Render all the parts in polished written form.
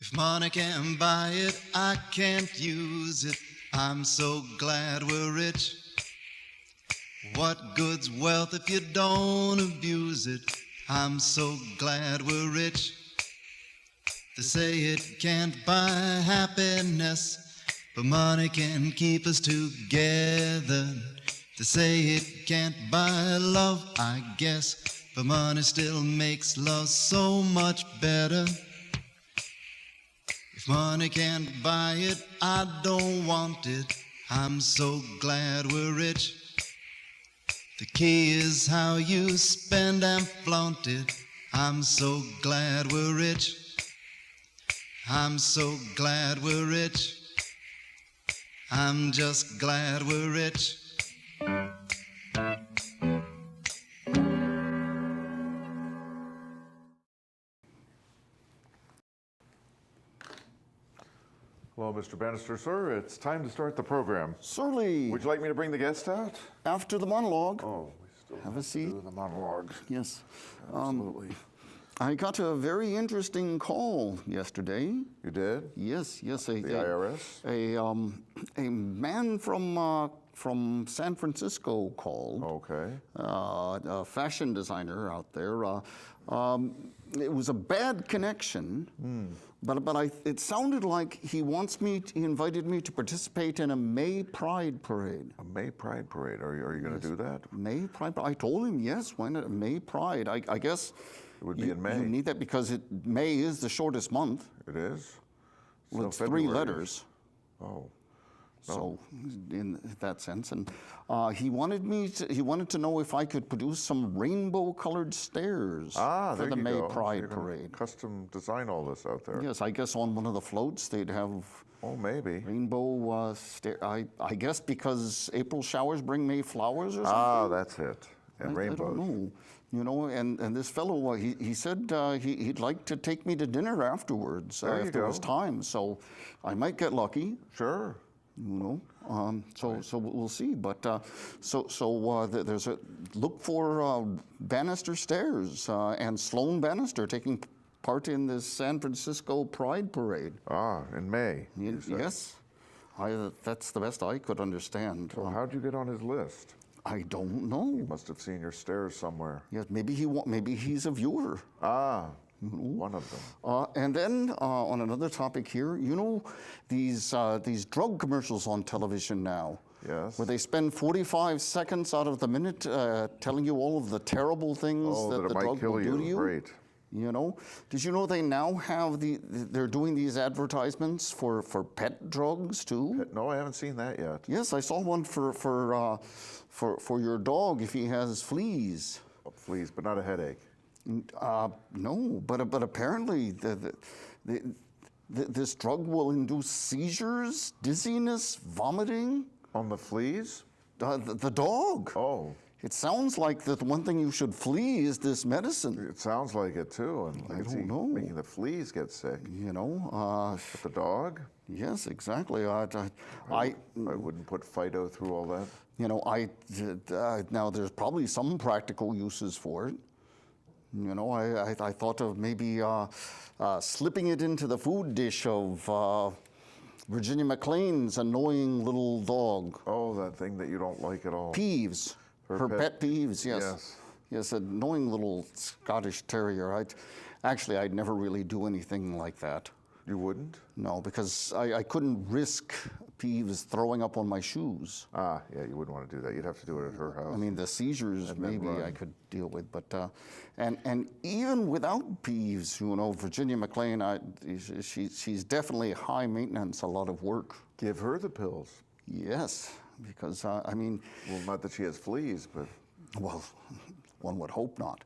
If money can't buy it, I can't use it. I'm so glad we're rich. What good's wealth if you don't abuse it? I'm so glad we're rich. They say it can't buy happiness, but money can keep us together. They say it can't buy love, I guess, but money still makes love so much better. If money can't buy it, I don't want it. I'm so glad we're rich. The key is how you spend and flaunt it. I'm so glad we're rich. I'm so glad we're rich. I'm just glad we're rich. Hello, Mr. Bannister, sir. It's time to start the program. Certainly. Would you like me to bring the guest out? After the monologue. Oh, we still have a seat. Do the monologue. Yes. Absolutely. I got a very interesting call yesterday. You did? Yes. The IRS? A man from San Francisco called. Okay. A fashion designer out there. It was a bad connection, but it sounded like he invited me to participate in a May Pride Parade. A May Pride Parade. Are you going to do that? May Pride. I told him yes. Why not? May Pride. I guess it would be in May. You need that because May is the shortest month. It is. Well, it's 3 letters. Oh. No. So, in that sense, and he wanted to know if I could produce some rainbow-colored stairs for the May Pride Parade. Custom design all this out there. Yes, I guess on one of the floats they'd have. Oh, maybe. Rainbow I guess because April showers bring May flowers or something. Ah, that's it. And rainbows. I don't know. You know, and this fellow, he said he'd like to take me to dinner afterwards if there was time. So I might get lucky. Sure. You know, so we'll see. But there's a look for Bannister Stairs and Sloan Bannister taking part in this San Francisco Pride Parade. Ah, in May. Yes, that's the best I could understand. Well, how'd you get on his list? I don't know. He must have seen your stairs somewhere. Yes, maybe he's a viewer. Ah. One of them. And then on another topic here, you know, these drug commercials on television now. Yes. Where they spend 45 seconds out of the minute telling you all of the terrible things that the drug will do to you. Great. You know, did you know they now have they're doing these advertisements for pet drugs too? No, I haven't seen that yet. Yes, I saw one for your dog if he has fleas. Oh, fleas, but not a headache. No, but apparently this drug will induce seizures, dizziness, vomiting. On the fleas? The dog. Oh. It sounds like the one thing you should flee is this medicine. It sounds like it too. And I don't know. Making the fleas get sick. You know. But the dog? Yes, exactly. I wouldn't put Fido through all that. You know, now there's probably some practical uses for it. You know, I thought of maybe slipping it into the food dish of Virginia McLean's annoying little dog. Oh, that thing that you don't like at all. Peeves. Her pet Peeves, yes. Yes, annoying little Scottish terrier. I'd never really do anything like that. You wouldn't? No, because I couldn't risk Peeves throwing up on my shoes. Ah, yeah, you wouldn't want to do that. You'd have to do it at her house. I mean, the seizures maybe I could deal with, but and even without Peeves, you know, Virginia McLean, she's definitely high maintenance, a lot of work. Give her the pills. Yes, because I mean. Well, not that she has fleas, but. Well, one would hope not,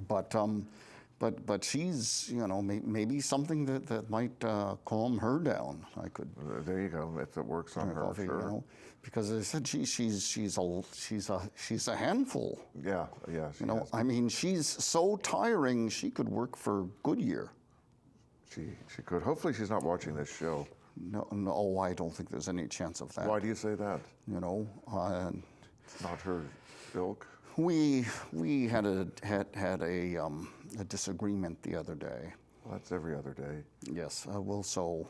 but she's, you know, maybe something that might calm her down. I could. There you go. If it works on her, coffee, sure. You know, because as I said she's a handful. Yeah. You know, I mean, she's so tiring. She could work for Goodyear. She could. Hopefully, she's not watching this show. No, I don't think there's any chance of that. Why do you say that? You know, it's not her ilk. We had a disagreement the other day. Well, that's every other day. Yes, well, so,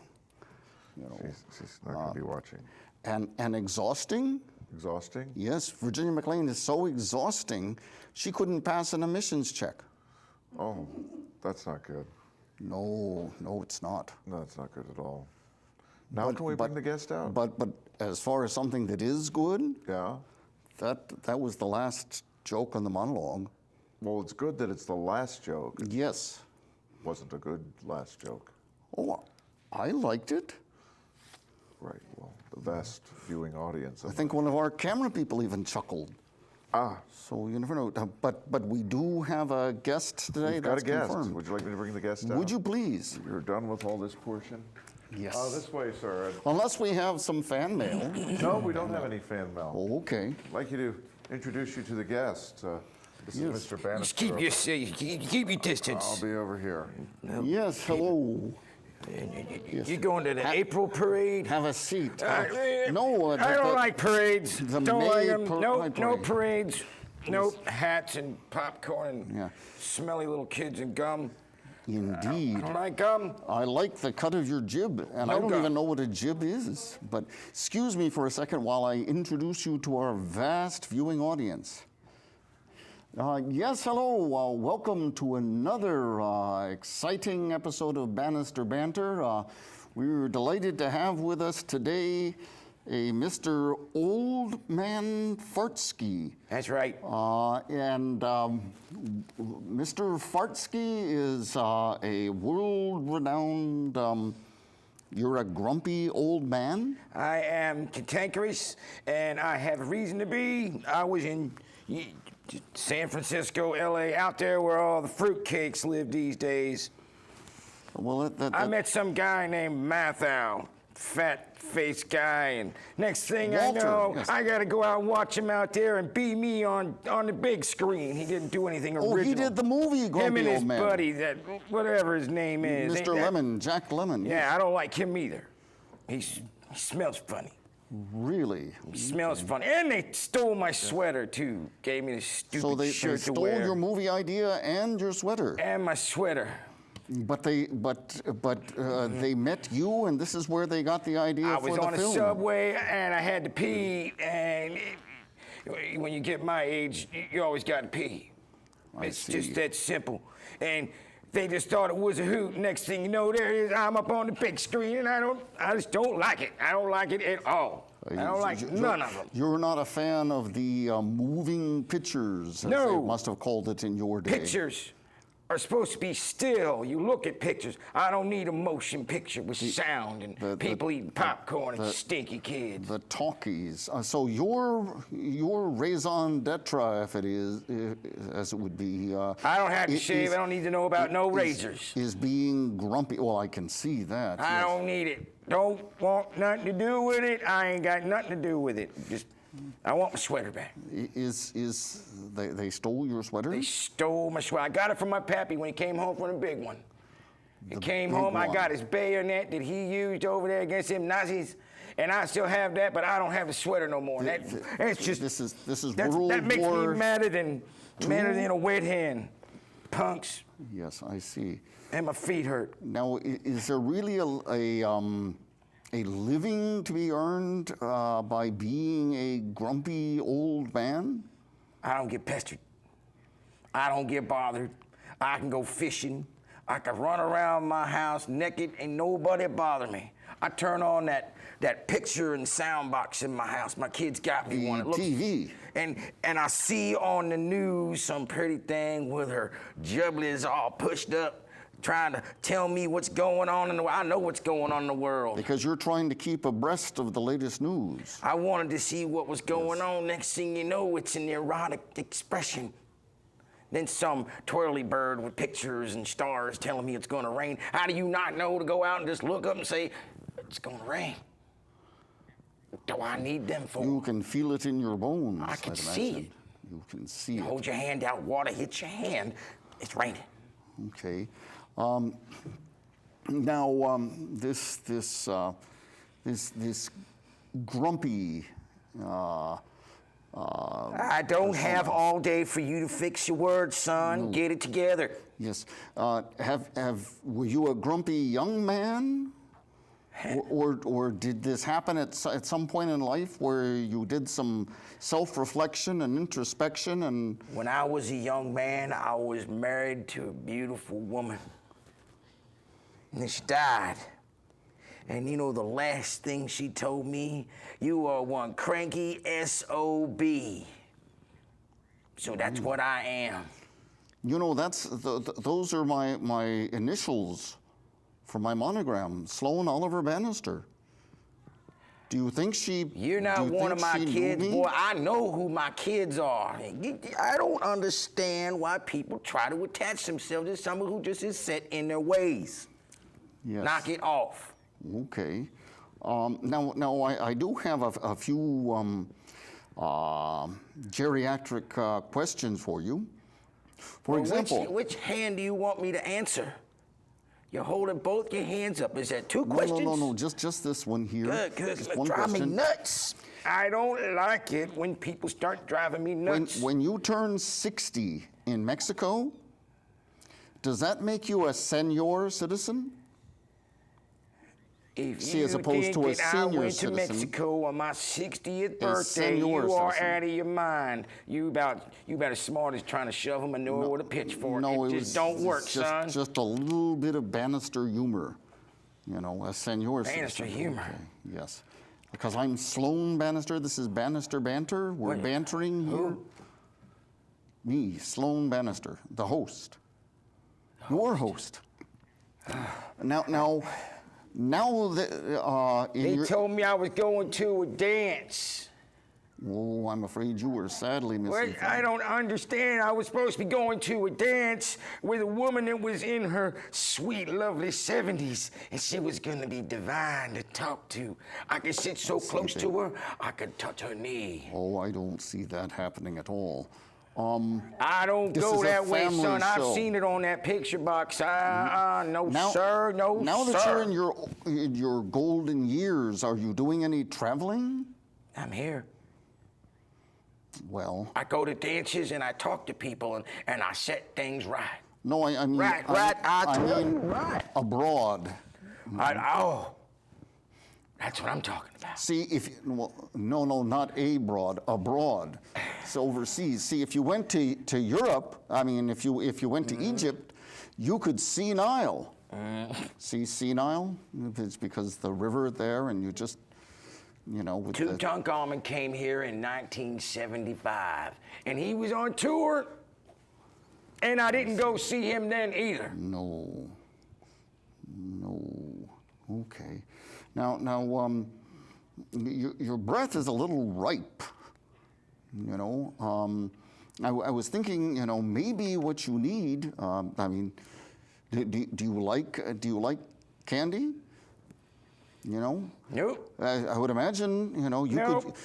you know. She's not going to be watching. And exhausting? Exhausting? Yes, Virginia McLean is so exhausting, she couldn't pass an admissions check. Oh, that's not good. No, it's not. No, it's not good at all. Now can we bring the guest out? But as far as something that is good, Yeah. that was the last joke on the monologue. Well, it's good that it's the last joke. Yes. Wasn't a good last joke. Oh, I liked it. Right, well, the vast viewing audience. I think one of our camera people even chuckled. Ah, So you never know. But we do have a guest today. we've got That's a guest. confirmed. Would you like me to bring the guest out? Would you please? You're done with all this portion? Yes. This way, sir. Unless we have some fan mail. No, we don't have any fan mail. Oh, okay. I'd like you to introduce you to the guest. This Yes. is Mr. Bannister. Just keep your distance. I'll be over here. Yes, hello. You going to the April parade? Have a seat. I the- don't like parades. the Don't May like them. par- No, parade. no parades. Nope. Hats and popcorn and Yeah. smelly little kids and gum. Indeed. I don't like gum. I like the cut of your jib, and I No don't gum. even know what a jib is. But excuse me for a second while I introduce you to our vast viewing audience. Yes, hello. Welcome to another exciting episode of Bannister Banter. We're delighted to have with us today a Mr. Old Man Fartsky. That's right. And Mr. Fartsky is a world-renowned, you're a grumpy old man? I am cantankerous, and I have a reason to be. I was in San Francisco, L.A., out there where all the fruitcakes live these days. Well, I met some guy named Mathau, fat-faced guy, and next thing Walter, I know, yes. I got to go out and watch him out there and be me on the big screen. He didn't do anything original. Oh, he did the movie Him Grumpy and his Old Man. buddy, that whatever his name is. Mr. Lemon, Jack Lemon. Yeah, I don't like him either. He smells funny. Really? He smells funny. And they stole my sweater, too. Gave me this stupid So they shirt to stole wear. your movie idea and your sweater. And my sweater. But they met you, and this is where they got the idea I for was the on a film. subway and I had to pee, and when you get my age, you always got to pee. It's see. just that simple. And they just thought it was a hoot. Next thing you know, there it is. I'm up on the big screen, and I just don't like it. I don't like it at all. I don't like none of them. You're not a fan of the moving pictures, as No. they must have called it in your day. Pictures are supposed to be still. You look at pictures. I don't need a motion picture with sound and people eating popcorn and stinky kids. The talkies. So your raison d'etre, if it is, as it would be. I don't have to shave. I don't need to know about no razors. Is being grumpy. Well, I can see that. I yes. don't need it. Don't want nothing to do with it. I ain't got nothing to do with it. Just, I want my sweater back. They stole your sweater? They stole my sweater. I got it from my pappy when he came home from the big one. He came big home, I one. got his bayonet that he used over there against them Nazis, and I still have that, but I don't have the sweater no more. That's just This is that World makes War me madder than a wet hen. Punks, Yes, I see. and my feet hurt. Now, is there really a living to be earned by being a grumpy old man? I don't get pestered. I don't get bothered. I can go fishing. I can run around my house naked, ain't nobody bother me. I turn on that picture and sound box in my house. My kids got me one. It looks, TV. And I see on the news some pretty thing with her jublets all pushed up, trying to tell me what's going on in the world. I know what's going on in the world. Because you're trying to keep abreast of the latest news. I wanted to see what was going on. Next thing you know, it's an erotic expression. Then some twirly bird with pictures and stars telling me it's gonna rain. How do you not know to go out and just look up and say, it's gonna rain? Do I need them for? You can feel it in your bones. I can I'd see imagine. it. You can see it. Hold your hand out, water hits your hand, it's raining. Okay. Now, this grumpy I don't have all day for you to fix your words, son. Get it together. Yes. Were you a grumpy young man? Or did this happen at some point in life where you did some self-reflection and introspection and... When I was a young man, I was married to a beautiful woman. And then she died. And you know the last thing she told me? You are one cranky S.O.B. So that's what I am. You know, those are my initials for my monogram, Sloan Oliver Bannister. Do you think she... You're not one of my kids, boy. I know who my kids are. I don't understand why people try to attach themselves to someone who just is set in their ways. Yes. Knock it off. Okay. Now I do have a few geriatric questions for you. For example... Which hand do you want me to answer? You're holding both your hands up. Is that two questions? No. Just this one here. Good. Just one Drive me question. nuts. I don't like it when people start driving me nuts. When you turn 60 in Mexico, does that make you a senior citizen? If as opposed to a senior I went citizen, to Mexico on my 60th birthday, you senior are citizen. out of your mind. You about as smart as trying to shovel manure with a pitchfork. No, it just don't work, son. Just a little bit of Bannister humor, you know, a senior Bannister citizen. humor. Okay, yes, because I'm Sloan Bannister. This is Bannister banter. We're bantering here. Who? Me, Sloan Bannister, the host. Your host. Now that They told me I was going to a dance. Oh, I'm afraid you were sadly Well, misinformed. I don't understand. I was supposed to be going to a dance with a woman that was in her sweet, lovely 70s, and she was going to be divine to talk to. I could sit so close to her, I could touch her knee. Oh, I don't see that happening at all. I don't This go is a that way, family son. I've show. seen it on that picture box. No, sir. Now that you're in your golden years, are you doing any traveling? I'm here. Well, I go to dances and I talk to people and I set things right. no, I mean... Right. I tell you, right. Abroad. That's what I'm talking about. See, no, not abroad, abroad. So overseas. See, if you went to Europe, I mean, if you went to Egypt, you could see Nile. See Nile? It's because the river there, and you just, you know... with Tutankhamun came here in 1975, and he was on tour, and I didn't go see him then either. No. Okay. Now, your breath is a little ripe. You know, I was thinking, you know, maybe what you need. I mean, do you like candy? You know. Nope. I would imagine, you know,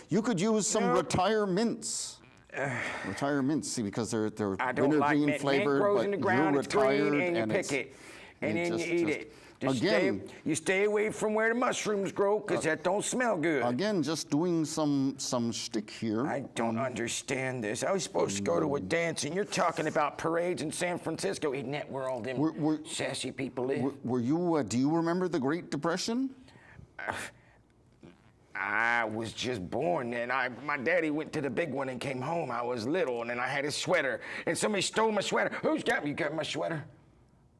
you could use some retire mints. Retire mints, see, because they're I don't like wintergreen mint. flavored, Mint grows but in the ground, you're it's green, retired, and you pick it, and then you eat it. You stay away from where the mushrooms grow, because that don't smell good. Again, just doing some shtick here. I don't understand this. I was supposed to go to a dance, and you're talking about parades in San Francisco. Isn't that where all them sassy people live? Were you? Do you remember the Great Depression? I was just born, and my daddy went to the big one and came home. I was little, and then I had his sweater, and somebody stole my sweater. Who's got you? Got my sweater?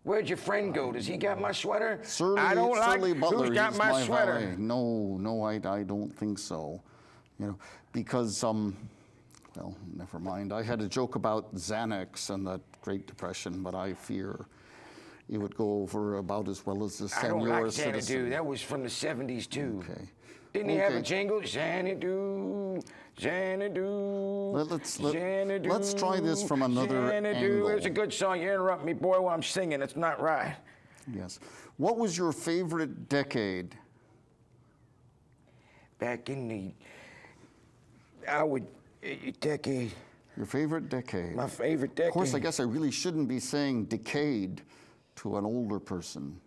Where'd your friend go? Does he got my sweater? Surly Butler. Who's got he's my sweater? Valet. No, I don't think so. You know, because well, never mind. I had a joke about Xanax and the Great Depression, but I fear it would go over about as well as the I don't senior like citizen. Xanadu. That was from the 70s too. Okay. Didn't he have a jingle? Xanadu, Xanadu, Xanadu. Let's try this from another Xanadu. angle. It's a good song. You interrupt me, boy, while I'm singing. It's not right. Yes. What was your favorite decade? Back in the, decade. Your favorite decade? My favorite decade. Of course, I guess I really shouldn't be saying decade to an older person.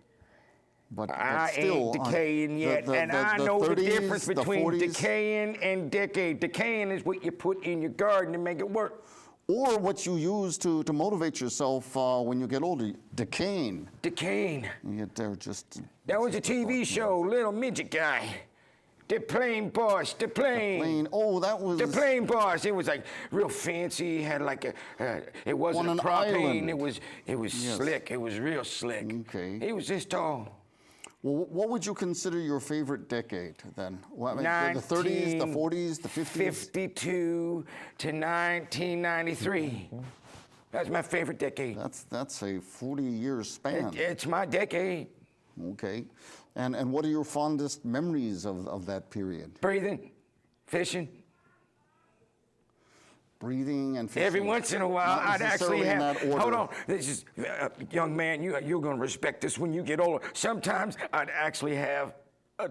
But I still, ain't decaying yet, and I know the 30s, difference the between 40s. decaying and decade. Decaying is what you put in your garden to make it work. Or what you use to motivate yourself when you get older. Decaying. Decaying. They're just. That was a TV show, Little Midget Guy. The plane boss, the plane. Oh, that was. The plane boss. It was like real fancy. Had like it wasn't On a an propane. island. It was Yes. slick. It was real slick. Okay. He was this tall. Well, what would you consider your favorite decade then? Well, I mean, the 30s, the 40s, the 50s? 52 to 1993. That's my favorite decade. That's a 40-year span. It's my decade. Okay. And what are your fondest memories of that period? Breathing, fishing. Breathing and fishing. Every once in a while, Not I'd actually necessarily in have. that order. Hold on, this is young man. You're gonna respect this when you get older. Sometimes I'd actually have a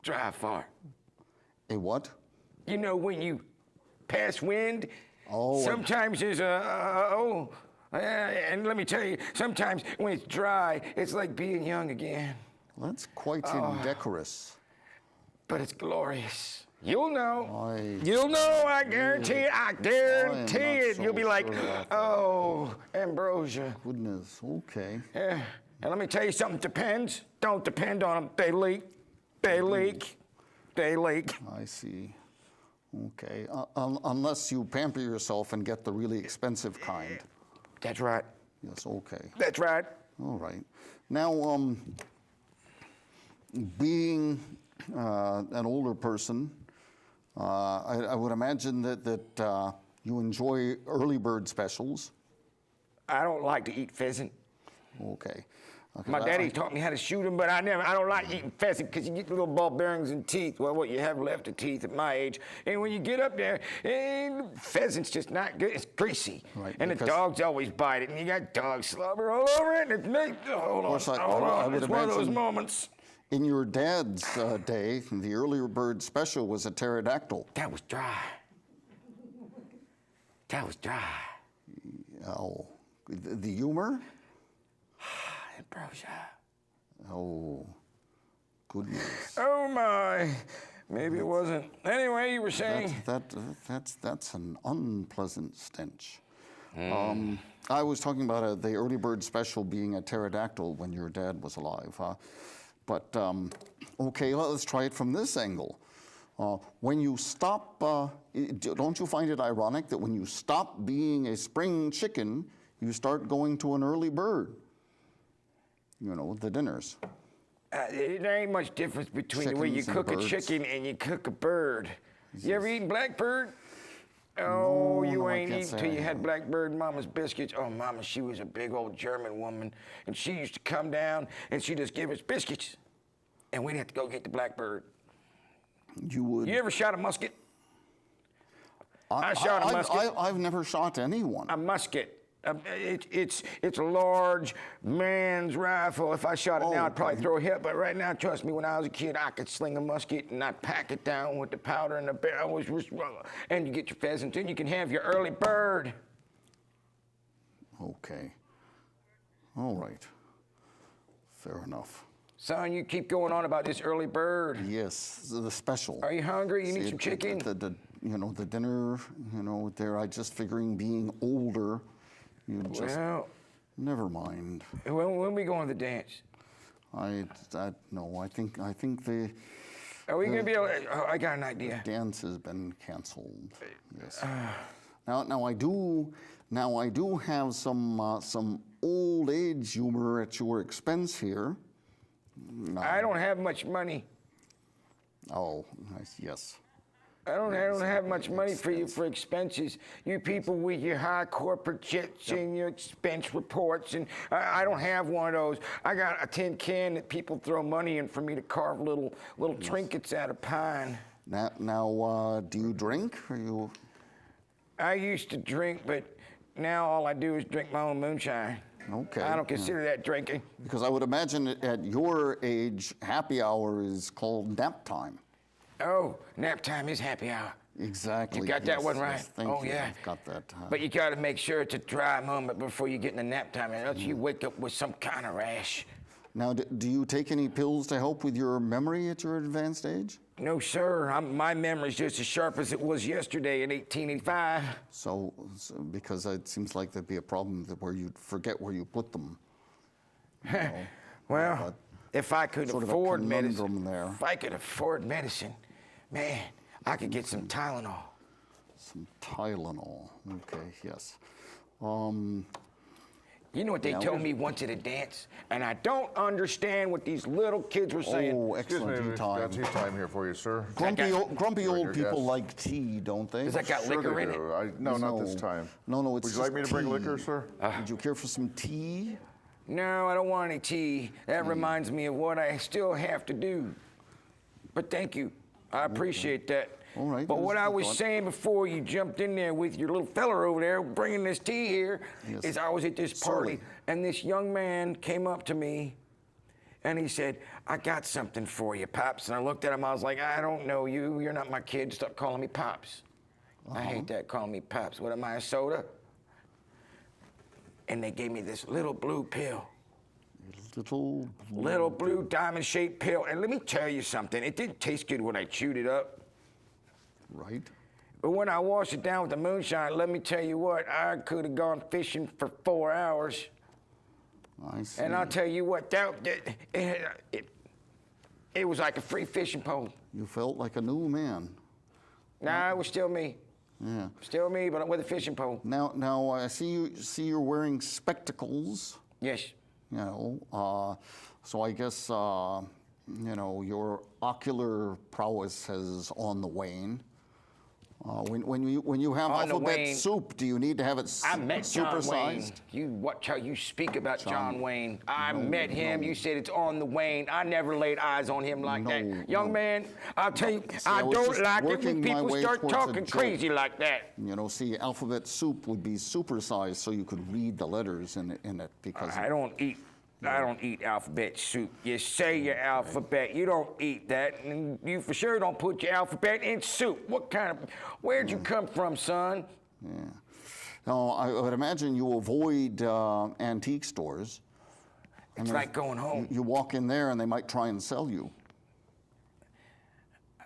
dry fart. A what? You know when you pass wind. Oh. Sometimes there's and let me tell you, sometimes when it's dry, it's like being young again. That's quite indecorous. But it's glorious. You'll know. I- You'll know, I guarantee it. I guarantee not it. so You'll be like, sure about that. oh, ambrosia. Goodness, okay. Yeah. And let me tell you something, depends. Don't depend on them. They leak. They leak. They leak. I see. Okay. Unless you pamper yourself and get the really expensive kind. That's right. Yes, okay. That's right. All right. Now, being an older person, I would imagine that you enjoy early bird specials. I don't like to eat pheasant. Okay. My daddy taught me how to shoot them, but I don't like eating pheasant because you get the little ball bearings and teeth. Well, what you have left of teeth at my age. And when you get up there, pheasant's just not good. It's greasy. Right, And the because- dogs always bite it. And you got dog slobber all over it. And hold course, I on. would It's one of those imagine- moments. In your dad's day, the earlier bird special was a pterodactyl. That was dry. That was dry. Oh, the humor? Ambrosia. Oh, goodness. Oh, my. Maybe it wasn't. Anyway, you were saying. That's an unpleasant stench. I was talking about the early bird special being a pterodactyl when your dad was alive. But okay, let's try it from this angle. When you stop, don't you find it ironic that when you stop being a spring chicken, you start going to an early bird? You know, the dinners. There ain't much difference between the way you Chickens and cook a birds. chicken and you cook a bird. You ever eaten blackbird? Oh, No, you no, I ain't can't eaten say till I you had have. blackbird Mama's biscuits. Oh, Mama, she was a big old German woman, and she used to come down and she just give us biscuits, and we'd have to go get the blackbird. You would. You ever shot a musket? I shot a musket. I've never shot anyone. A musket. It's a large man's rifle. If I shot it now, I'd probably throw a hit. But right now, trust me, when I was a kid, I could sling a musket and I'd pack it down with the powder and the barrel. And you get your pheasant, and you can have your early bird. Okay. All right. Fair enough. Son, you keep going on about this early bird. Yes, the special. Are you hungry? You need See, some chicken? The dinner, there, I just figuring being older, you just, Well, never mind. when we going to the dance? No, I think the Are we going to be able to, I got an idea. dance has been canceled. Yes. Now I do have some old age humor at your expense here. I don't have much money. Oh, yes. I don't have much money for you for expenses. You people with your high corporate jets and your expense reports, and I don't have one of those. I got a tin can that people throw money in for me to carve little trinkets out of pine. Now, do you drink? Or you? I used to drink, but now all I do is drink my own moonshine. Okay. I don't consider that drinking. Because I would imagine at your age, happy hour is called nap time. Oh, nap time is happy hour. Exactly. You got that one right? Yes, thank Oh, you. yeah. I've got that. But you got to make sure it's a dry moment before you get in the nap time, or else you wake up with some kind of rash. Now, do you take any pills to help with your memory at your advanced age? No, sir. My memory's just as sharp as it was yesterday in 1885. So because it seems like there'd be a problem where you'd forget where you put them. You know, Well, if I could sort of a afford medicine, conundrum there. if I could afford medicine, man, I could get some Tylenol. Some Tylenol. Okay, yes. You know what they told me once at a dance? And I don't understand what these little kids were saying. Oh, Excuse me, excellent tea Mr. time. tea time here for you, sir. Grumpy Your old people guest. like tea, don't they? Does that got Sure liquor they in it? do. No, not this time. No, it's Would you like me to just bring tea. liquor, sir? Would you care for some tea? No, I don't want any tea. That reminds me of what I still have to do. But thank you. I appreciate that. All right, But there's what I the was thought. saying before you jumped in there with your little feller over there bringing this tea here Yes. is I was at this party Sorry. and this young man came up to me and he said, I got something for you, Pops. And I looked at him, I was like, I don't know you. You're not my kid. Stop calling me Pops. I hate that, calling me Pops. What am I, a soda? And they gave me this little blue pill. Little blue diamond-shaped pill. And let me tell you something. It didn't taste good when I chewed it up. Right. But when I washed it down with the moonshine, let me tell you what, I could have gone fishing for 4 hours. I see. And I'll tell you what, it was like a free fishing pole. You felt like a new man. Nah, it was still me. Yeah. Still me, but with a fishing pole. Now I see you're wearing spectacles. Yes. You know, so I guess you know your ocular prowess is on the wane. When you have On the alphabet wane. soup, do you need to have it I met John Wayne. supersized? You watch how you speak about John Wayne. I no, met him. no. You said it's on the wane. I never laid eyes on him like No, that. Young man, I'll tell you, See, I I was don't just like it working when my people way start towards a talking joke. crazy like that. You know, see, alphabet soup would be supersized so you could read the letters in it because I don't eat alphabet soup. You say your alphabet. You don't eat that. And you for sure don't put your alphabet in soup. Where'd you come from, son? Yeah. Now, I would imagine you avoid antique stores. It's like going home. You walk in there and they might try and sell you.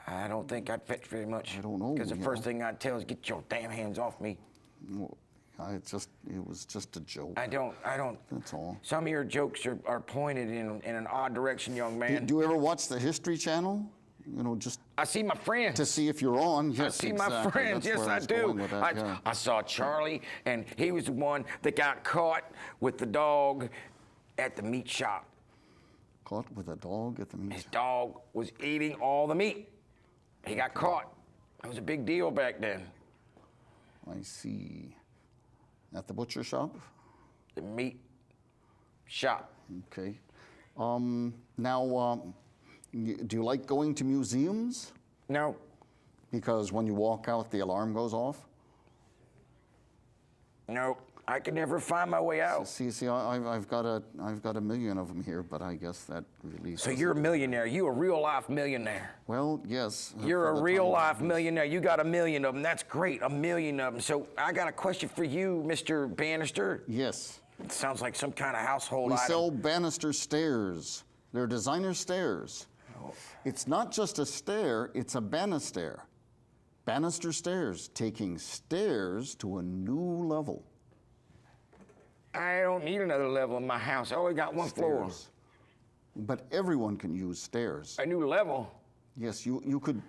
I don't think I'd fetch very much. I don't know, Because the you first know. thing I'd tell is get your damn hands off me. Well, it was just a joke. I don't. That's all. Some of your jokes are pointed in an odd direction, young Do, man. do you ever watch the History Channel? You know, just I see my friends. to see if you're on. I Yes, see my exactly. friends. That's Yes, where I was do. going with that, yeah. I saw Charlie, and he was the one that got caught with the dog at the meat shop. Caught with a dog at the meat. His dog was eating all the meat. He got caught. It was a big deal back then. I see. At the butcher shop? The meat shop. Okay. Now, do you like going to museums? No, Because when you walk out, the alarm goes off? no, I could never find my way out. See, I've got a million of them here, but I guess that really. So you're a millionaire. You a real life millionaire. Well, yes. You're for a the real time life being. millionaire. You got a million of them. That's great. A million of them. So I got a question for you, Mr. Bannister. Yes. It sounds like some kind of household We item. sell Bannister stairs. They're designer stairs. It's not just a stair, it's a banister. Bannister stairs, taking stairs to a new level. I don't need another level in my house. I only got one floor. Stairs. But everyone can use stairs. A new level. Yes, you could.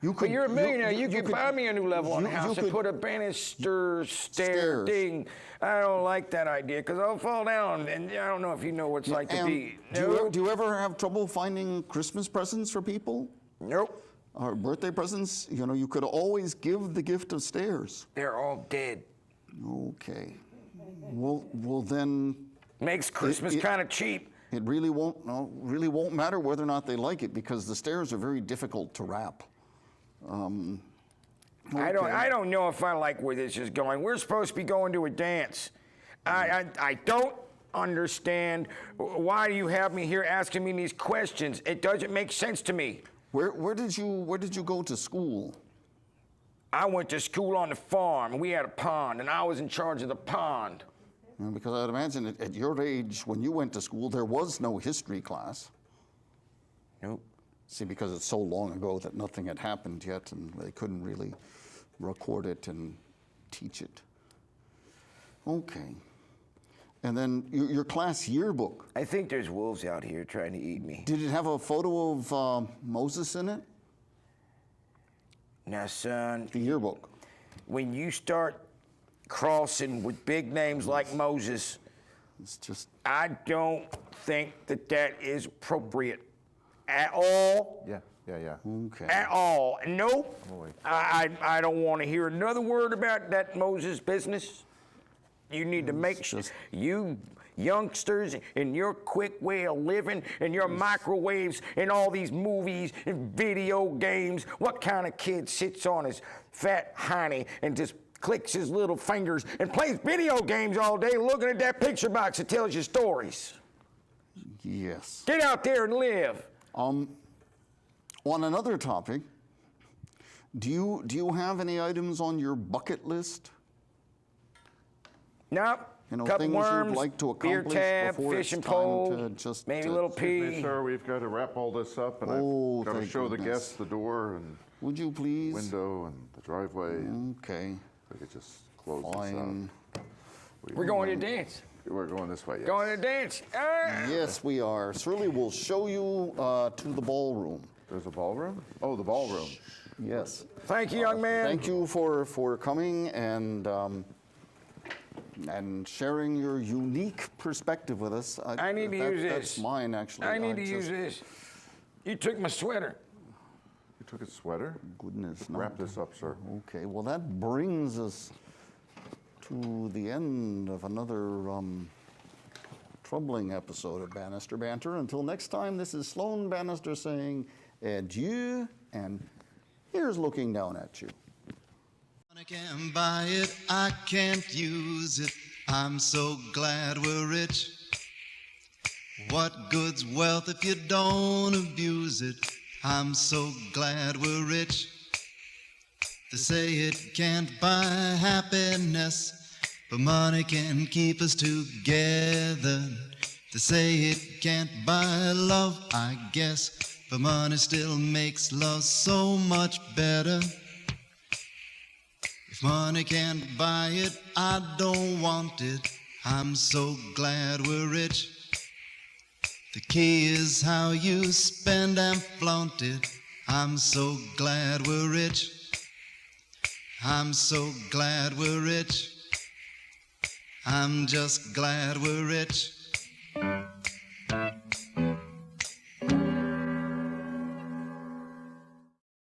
But you're a millionaire. You could buy me a new level on the you house and could- put a banister stair Stairs. thing. I don't like that idea because I'll fall down, and I don't know if you know what it's like to And be. do you ever have trouble finding Christmas presents for people? Nope. Or birthday presents? You know, you could always give the gift of stairs. They're all dead. Okay. Well then, Makes Christmas it- kind of cheap. it really won't matter whether or not they like it because the stairs are very difficult to wrap. I don't know if I like where this is going. We're supposed to be going to a dance. I don't understand why you have me here asking me these questions. It doesn't make sense to me. Where did you go to school? I went to school on the farm, and we had a pond, and I was in charge of the pond. You know, because I'd imagine at your age, when you went to school, there was no history class. Nope. See, because it's so long ago that nothing had happened yet, and they couldn't really record it and teach it. Okay. And then your class yearbook. I think there's wolves out here trying to eat me. Did it have a photo of Moses in it? Now, son, The yearbook. when you start crossing with big names like Moses, It's just, I don't think that is appropriate at all. Yeah. okay. At all. Nope. Oh, wait. I don't want to hear another word about that Moses business. You need to make sure you youngsters in your quick way of living and your microwaves and all these movies and video games. What kind of kid sits on his fat hiney and just clicks his little fingers and plays video games all day looking at that picture box that tells you stories? Yes. Get out there and live. On another topic, do you have any items on your bucket list? Nope. You know, Couple things worms, you'd like to beer accomplish tab, before fishing it's time pole, to just maybe a little Excuse me, pee. sir, we've got to wrap all this up, and Oh, I've got to thank show the goodness. guests the door and Would you please? window and the driveway. And Okay. we could just close Fine. this out. We're going to dance. We're going this way, yes. Going to dance. Ah! Yes, we are. Shirley will show you to the ballroom. There's a ballroom? Oh, the ballroom. Yes. Thank you, young man. Thank you for coming and sharing your unique perspective with us. I need to use this. That's mine, actually. I need to use this. You took my sweater. You took his sweater? Goodness. Wrap this up, sir. Okay, well, that brings us to the end of another troubling episode of Bannister Banter. Until next time, this is Sloan Bannister saying adieu, and here's looking down at you. I can't buy it, I can't use it. I'm so glad we're rich. What good's wealth if you don't abuse it? I'm so glad we're rich. They say it can't buy happiness, but money can keep us together. They say it can't buy love, I guess, but money still makes love so much better. If money can't buy it, I don't want it. I'm so glad we're rich. The key is how you spend and flaunt it. I'm so glad we're rich. I'm so glad we're rich. I'm just glad we're rich.